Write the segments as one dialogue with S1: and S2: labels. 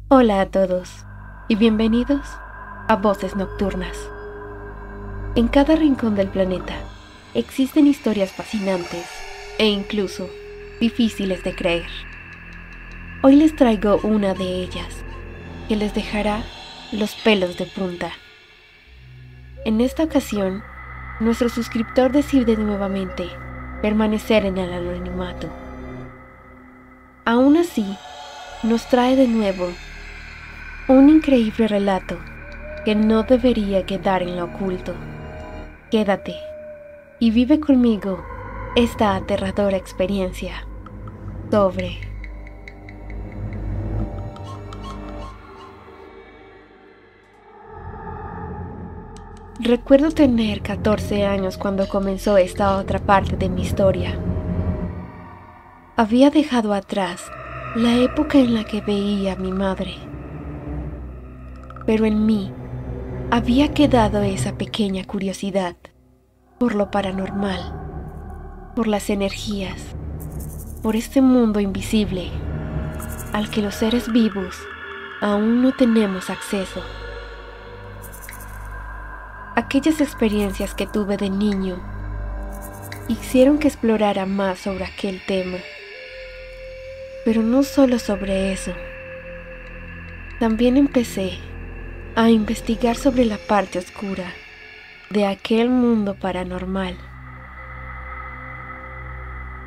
S1: Hola a todos y bienvenidos a Voces Nocturnas. En cada rincón del planeta existen historias fascinantes e incluso difíciles de creer. Hoy les traigo una de ellas que les dejará los pelos de punta. En esta ocasión, nuestro suscriptor decide nuevamente permanecer en el anonimato. Aún así, nos trae de nuevo un increíble relato que no debería quedar en lo oculto. Quédate y vive conmigo esta aterradora experiencia sobre Recuerdo tener 14 años cuando comenzó esta otra parte de mi historia. Había dejado atrás la época en la que veía a mi madre, pero en mí había quedado esa pequeña curiosidad por lo paranormal, por las energías, por este mundo invisible al que los seres vivos aún no tenemos acceso. Aquellas experiencias que tuve de niño hicieron que explorara más sobre aquel tema, pero no solo sobre eso. También empecé a investigar sobre la parte oscura de aquel mundo paranormal.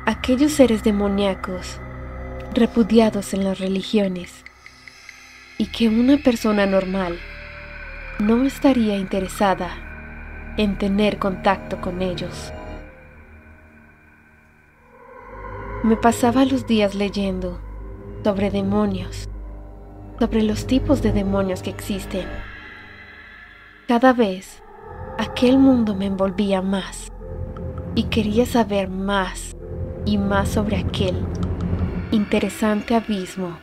S1: Aquellos seres demoníacos repudiados en las religiones y que una persona normal no estaría interesada en tener contacto con ellos. Me pasaba los días leyendo sobre demonios, sobre los tipos de demonios que existen. Cada vez aquel mundo me envolvía más y quería saber más y más sobre aquel interesante abismo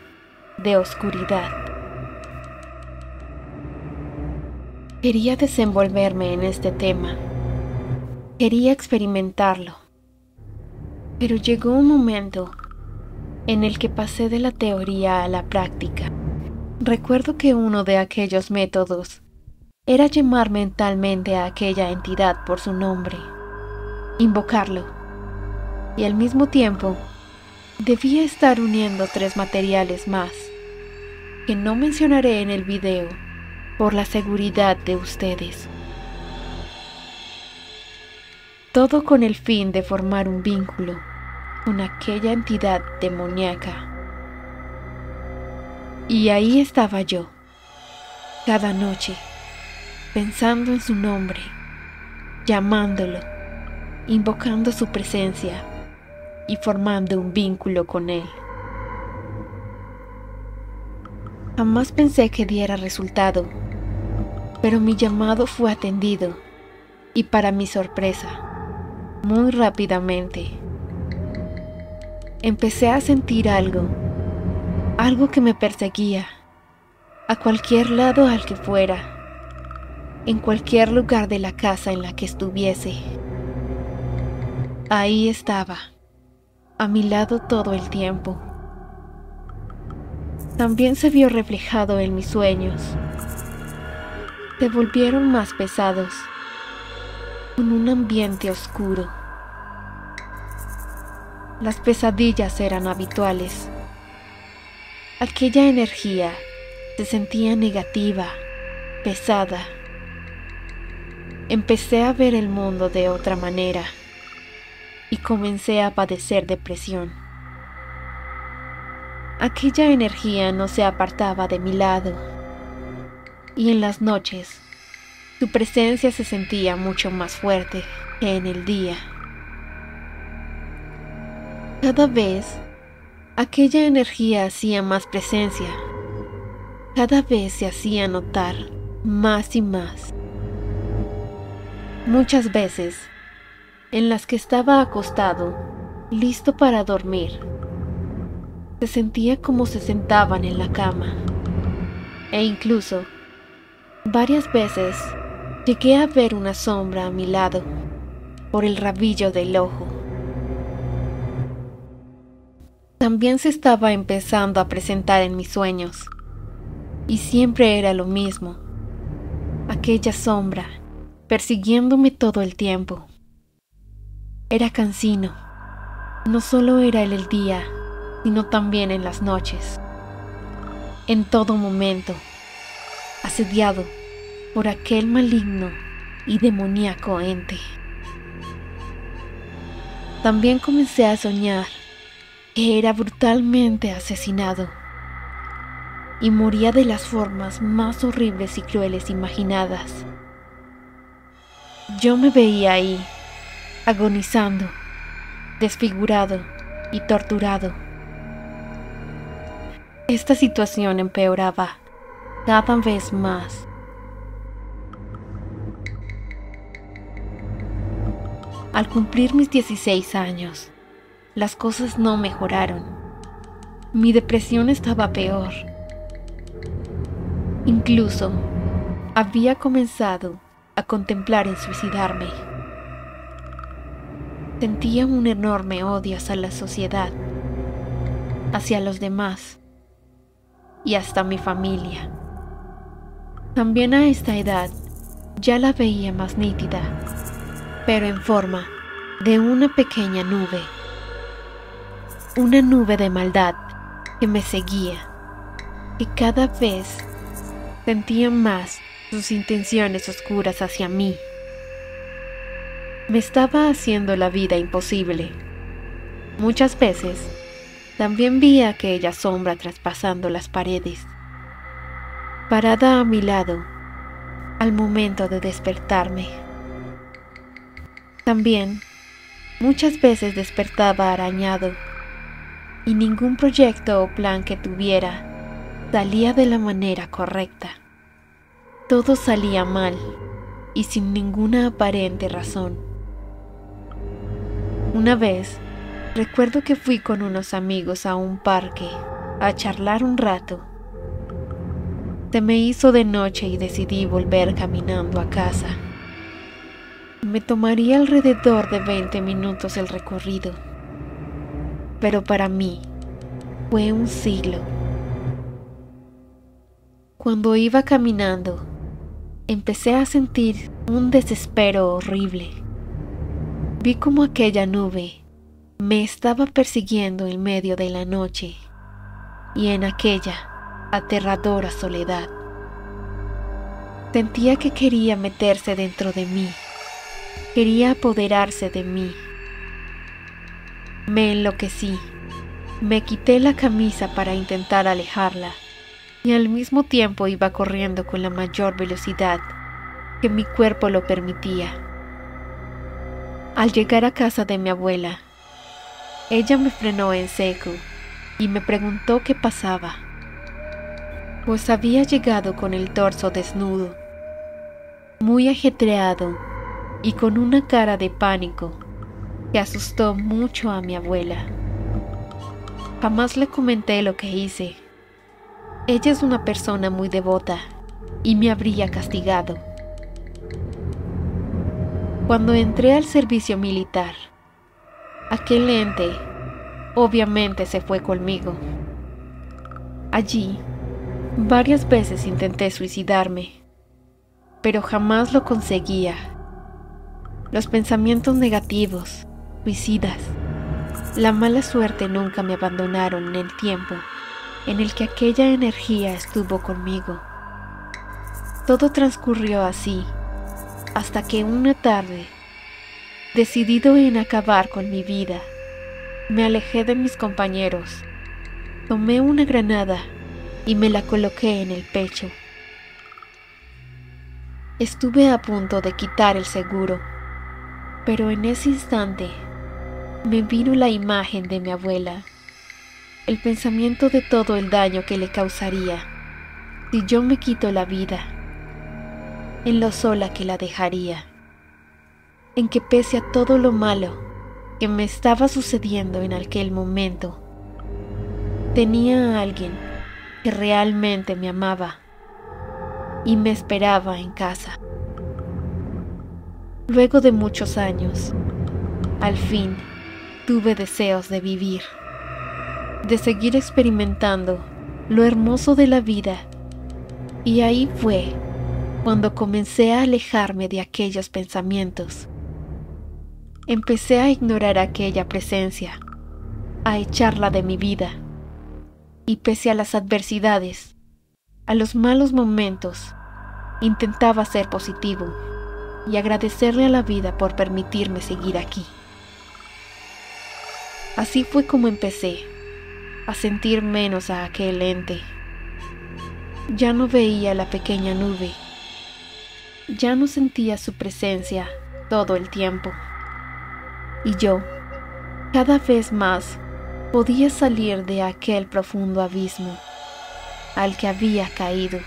S1: de oscuridad. Quería desenvolverme en este tema, quería experimentarlo, pero llegó un momento en el que pasé de la teoría a la práctica. Recuerdo que uno de aquellos métodos era llamar mentalmente a aquella entidad por su nombre, invocarlo, y al mismo tiempo debía estar uniendo 3 materiales más, que no mencionaré en el video por la seguridad de ustedes. Todo con el fin de formar un vínculo con aquella entidad demoníaca. Y ahí estaba yo, cada noche, pensando en su nombre, llamándolo, invocando su presencia y formando un vínculo con él. Jamás pensé que diera resultado, pero mi llamado fue atendido y, para mi sorpresa, muy rápidamente empecé a sentir algo que me perseguía, a cualquier lado al que fuera, en cualquier lugar de la casa en la que estuviese. Ahí estaba, a mi lado todo el tiempo. También se vio reflejado en mis sueños. Se volvieron más pesados, con un ambiente oscuro. Las pesadillas eran habituales. Aquella energía se sentía negativa, pesada. Empecé a ver el mundo de otra manera y comencé a padecer depresión. Aquella energía no se apartaba de mi lado, y en las noches su presencia se sentía mucho más fuerte que en el día. Cada vez aquella energía hacía más presencia, cada vez se hacía notar más y más. Muchas veces, en las que estaba acostado, listo para dormir, se sentía como se sentaban en la cama, e incluso varias veces llegué a ver una sombra a mi lado por el rabillo del ojo. También se estaba empezando a presentar en mis sueños, Y siempre era lo mismo, aquella sombra persiguiéndome todo el tiempo. Era cansino, no solo era en el día, sino también en las noches. En todo momento, asediado por aquel maligno y demoníaco ente. También comencé a soñar que era brutalmente asesinado y moría de las formas más horribles y crueles imaginadas. Yo me veía ahí, agonizando, desfigurado y torturado. Esta situación empeoraba cada vez más. Al cumplir mis 16 años, las cosas no mejoraron. Mi depresión estaba peor. Incluso había comenzado a contemplar en suicidarme. Sentía un enorme odio hacia la sociedad, hacia los demás y hasta mi familia. También a esta edad ya la veía más nítida, pero en forma de una pequeña nube. Una nube de maldad que me seguía, que cada vez sentía más sus intenciones oscuras hacia mí. Me estaba haciendo la vida imposible. Muchas veces también vi a aquella sombra traspasando las paredes, parada a mi lado al momento de despertarme. También muchas veces despertaba arañado y ningún proyecto o plan que tuviera salía de la manera correcta. Todo salía mal y sin ninguna aparente razón. Una vez, recuerdo que fui con unos amigos a un parque a charlar un rato. Se me hizo de noche y decidí volver caminando a casa. Me tomaría alrededor de 20 minutos el recorrido, pero para mí fue un siglo. Cuando iba caminando, empecé a sentir un desespero horrible. Vi como aquella nube me estaba persiguiendo en medio de la noche y en aquella aterradora soledad. Sentía que quería meterse dentro de mí, quería apoderarse de mí. Me enloquecí, me quité la camisa para intentar alejarla y al mismo tiempo iba corriendo con la mayor velocidad que mi cuerpo lo permitía. Al llegar a casa de mi abuela, ella me frenó en seco y me preguntó qué pasaba, pues había llegado con el torso desnudo, muy ajetreado y con una cara de pánico que asustó mucho a mi abuela. Jamás le comenté lo que hice. Ella es una persona muy devota y me habría castigado. Cuando entré al servicio militar, aquel ente obviamente se fue conmigo. Allí, varias veces intenté suicidarme, pero jamás lo conseguía. Los pensamientos negativos, suicidas, la mala suerte nunca me abandonaron en el tiempo en el que aquella energía estuvo conmigo. Todo transcurrió así, hasta que una tarde, decidido en acabar con mi vida, me alejé de mis compañeros, tomé una granada y me la coloqué en el pecho. Estuve a punto de quitar el seguro, pero en ese instante me vino la imagen de mi abuela, el pensamiento de todo el daño que le causaría si yo me quito la vida, en lo sola que la dejaría, en que pese a todo lo malo que me estaba sucediendo en aquel momento, tenía a alguien que realmente me amaba y me esperaba en casa. Luego de muchos años, al fin tuve deseos de vivir, de seguir experimentando lo hermoso de la vida Y ahí fue cuando comencé a alejarme de aquellos pensamientos. Empecé a ignorar aquella presencia, a echarla de mi vida. Y pese a las adversidades, a los malos momentos, intentaba ser positivo y agradecerle a la vida por permitirme seguir aquí. Así fue como empecé a sentir menos a aquel ente. Ya no veía la pequeña nube, ya no sentía su presencia todo el tiempo. Y yo, cada vez más, podía salir de aquel profundo abismo al que había caído.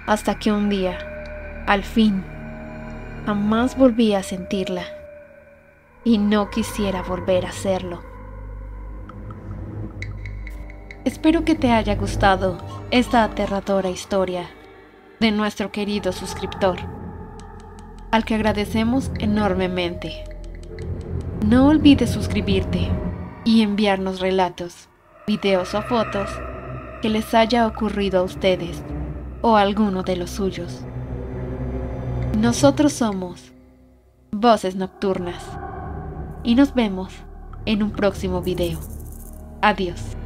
S1: Hasta que un día, al fin, jamás volví a sentirla y no quisiera volver a hacerlo. Espero que te haya gustado esta aterradora historia de nuestro querido suscriptor, al que agradecemos enormemente. No olvides suscribirte y enviarnos relatos, videos o fotos que les haya ocurrido a ustedes o a alguno de los suyos. Nosotros somos Voces Nocturnas y nos vemos en un próximo video. Adiós.